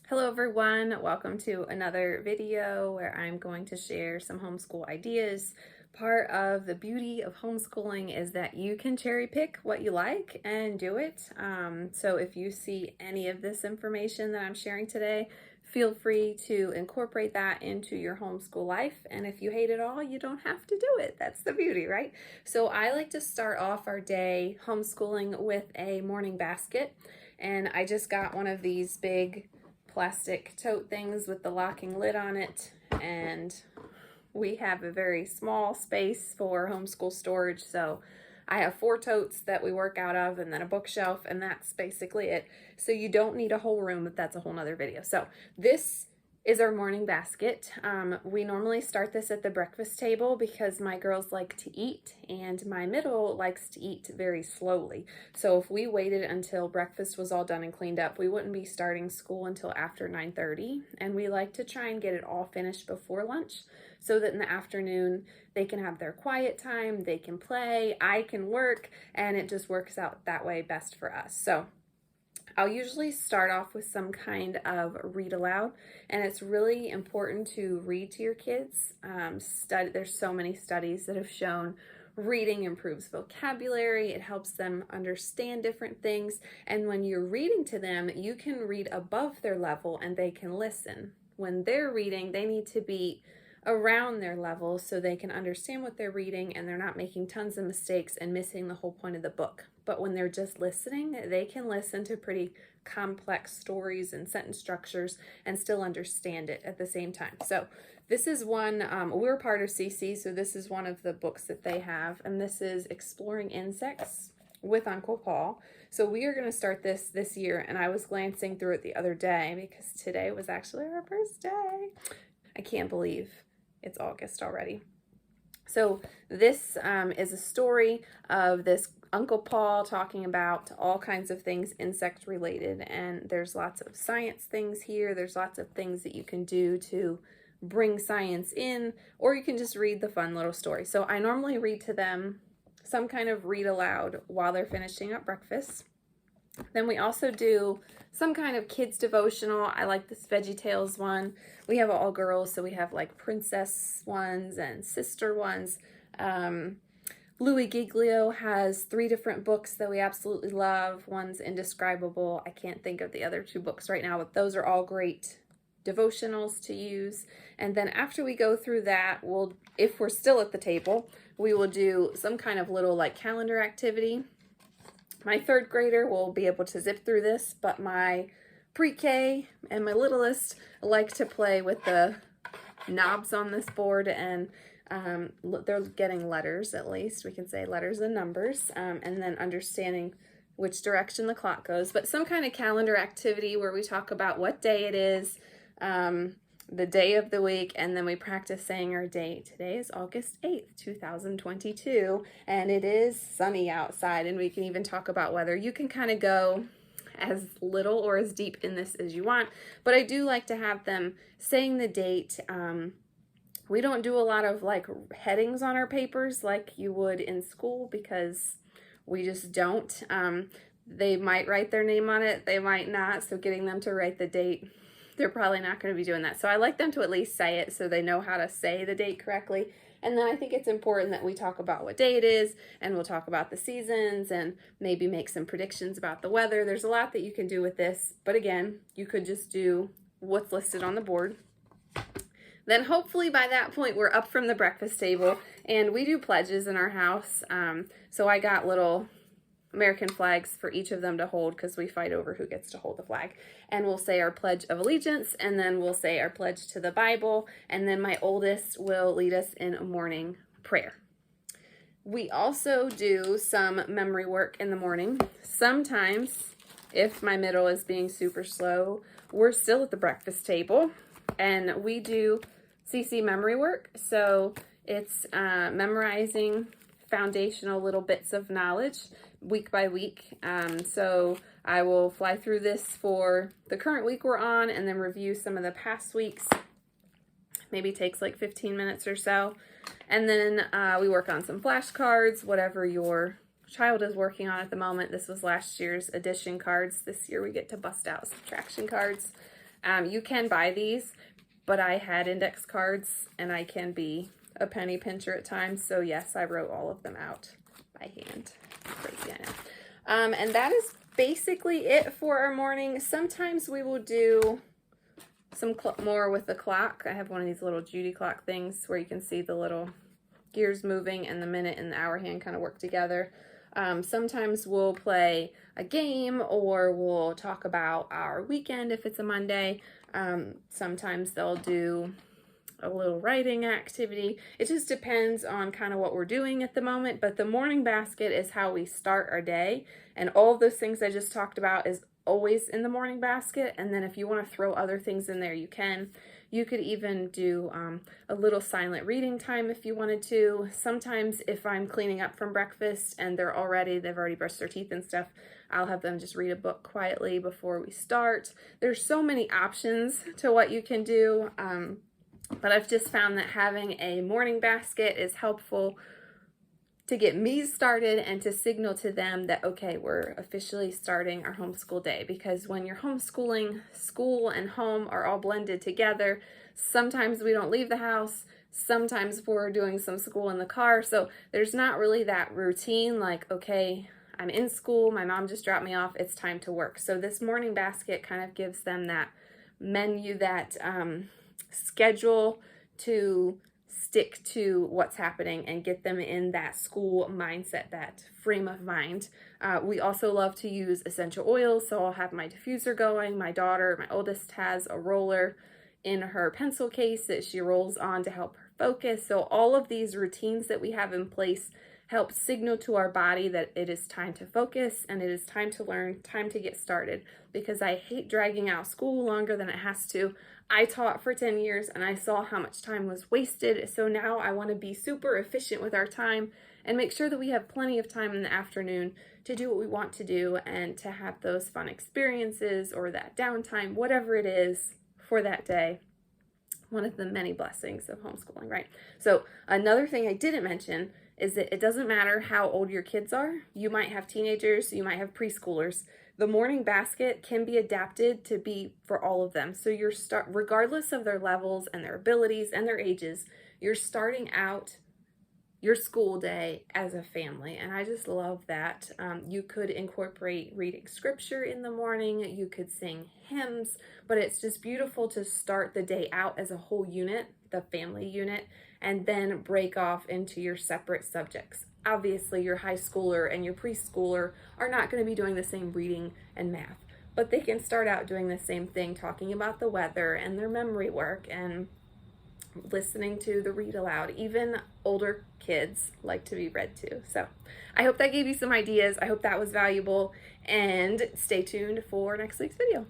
Hello everyone, welcome to another video where I'm going to share some homeschool ideas. Part of the beauty of homeschooling is that you can cherry pick what you like and do it. So if you see any of this information that I'm sharing today, feel free to incorporate that into your homeschool life. And if you hate it all, you don't have to do it. That's the beauty, right? So I like to start off our day homeschooling with a morning basket. And I just got one of these big plastic tote things with the locking lid on it, and we have a very small space for homeschool storage, so I have 4 totes that we work out of and then a bookshelf, and that's basically it. So you don't need a whole room, but that's a whole nother video. So this is our morning basket. We normally start this at the breakfast table because my girls like to eat and my middle likes to eat very slowly. So if we waited until breakfast was all done and cleaned up, we wouldn't be starting school until after 9:30. And we like to try and get it all finished before lunch so that in the afternoon they can have their quiet time, they can play, I can work, and it just works out that way best for us. So I'll usually start off with some kind of read aloud, and it's really important to read to your kids. There's so many studies that have shown reading improves vocabulary, it helps them understand different things, and when you're reading to them, you can read above their level and they can listen. When they're reading, they need to be around their level so they can understand what they're reading and they're not making tons of mistakes and missing the whole point of the book. But when they're just listening, they can listen to pretty complex stories and sentence structures and still understand it at the same time. So this is one, we're part of CC, so this is one of the books that they have, and this is Exploring Insects with Uncle Paul. So we are going to start this year, and I was glancing through it the other day because today was actually our first day. I can't believe it's August already. So this is a story of this Uncle Paul talking about all kinds of things insect related, and there's lots of science things here. There's lots of things that you can do to bring science in, or you can just read the fun little story. So I normally read to them some kind of read aloud while they're finishing up breakfast. Then we also do some kind of kids devotional. I like this Veggie Tales one. We have all girls, so we have like princess ones and sister ones. Louis Giglio has 3 different books that we absolutely love. One's Indescribable. I can't think of the other 2 books right now, but those are all great devotionals to use. And then after we go through that, if we're still at the table, we will do some kind of little like calendar activity. My 3rd grader will be able to zip through this, but my pre-K and my littlest like to play with the knobs on this board, and they're getting letters, at least. We can say letters and numbers, and then understanding which direction the clock goes. But some kind of calendar activity where we talk about what day it is, the day of the week, and then we practice saying our date. Today is August 8th, 2022, and it is sunny outside, and we can even talk about weather. You can kind of go as little or as deep in this as you want, but I do like to have them saying the date. We don't do a lot of like headings on our papers like you would in school because we just don't. They might write their name on it, they might not, so getting them to write the date, they're probably not going to be doing that. So I like them to at least say it so they know how to say the date correctly. And then I think it's important that we talk about what day it is, and we'll talk about the seasons and maybe make some predictions about the weather. There's a lot that you can do with this, but again, you could just do what's listed on the board. Then hopefully by that point we're up from the breakfast table, and we do pledges in our house. So I got little American flags for each of them to hold because we fight over who gets to hold the flag. And we'll say our Pledge of Allegiance, and then we'll say our pledge to the Bible, and then my oldest will lead us in a morning prayer. We also do some memory work in the morning. Sometimes, if my middle is being super slow, we're still at the breakfast table, and we do CC memory work. So it's memorizing foundational little bits of knowledge week by week. So I will fly through this for the current week we're on and then review some of the past weeks. Maybe takes like 15 minutes or so. And then we work on some flashcards, whatever your child is working on at the moment. This was last year's addition cards. This year we get to bust out subtraction cards. You can buy these, but I had index cards and I can be a penny pincher at times. So yes, I wrote all of them out by hand. Crazy, I know. And that is basically it for our morning. Sometimes we will do some more with the clock. I have one of these little Judy clock things where you can see the little gears moving and the minute and the hour hand kind of work together. Sometimes we'll play a game or we'll talk about our weekend if it's a Monday. Sometimes they'll do a little writing activity. It just depends on kind of what we're doing at the moment, but the morning basket is how we start our day, and all of those things I just talked about is always in the morning basket. And then if you want to throw other things in there, you can. You could even do a little silent reading time if you wanted to. Sometimes if I'm cleaning up from breakfast and they've already brushed their teeth and stuff, I'll have them just read a book quietly before we start. There's so many options to what you can do. But I've just found that having a morning basket is helpful to get me started and to signal to them that, okay, we're officially starting our homeschool day. Because when you're homeschooling, school and home are all blended together. Sometimes we don't leave the house. Sometimes we're doing some school in the car. So there's not really that routine like, okay, I'm in school, my mom just dropped me off, it's time to work. So this morning basket kind of gives them that menu, that schedule to stick to what's happening and get them in that school mindset, that frame of mind. We also love to use essential oils, so I'll have my diffuser going. My daughter, my oldest, has a roller in her pencil case that she rolls on to help her focus. So all of these routines that we have in place help signal to our body that it is time to focus and it is time to learn, time to get started, because I hate dragging out school longer than it has to. I taught for 10 years and I saw how much time was wasted. So now I want to be super efficient with our time and make sure that we have plenty of time in the afternoon to do what we want to do and to have those fun experiences or that downtime, whatever it is for that day. One of the many blessings of homeschooling, right? So another thing I didn't mention is that it doesn't matter how old your kids are. You might have teenagers, you might have preschoolers. The morning basket can be adapted to be for all of them. So regardless of their levels and their abilities and their ages, you're starting out your school day as a family. And I just love that. You could incorporate reading scripture in the morning. You could sing hymns, but it's just beautiful to start the day out as a whole unit, the family unit, and then break off into your separate subjects. Obviously, your high schooler and your preschooler are not going to be doing the same reading and math, but they can start out doing the same thing, talking about the weather and their memory work and listening to the read aloud. Even older kids like to be read to. So I hope that gave you some ideas. I hope that was valuable, and stay tuned for next week's video.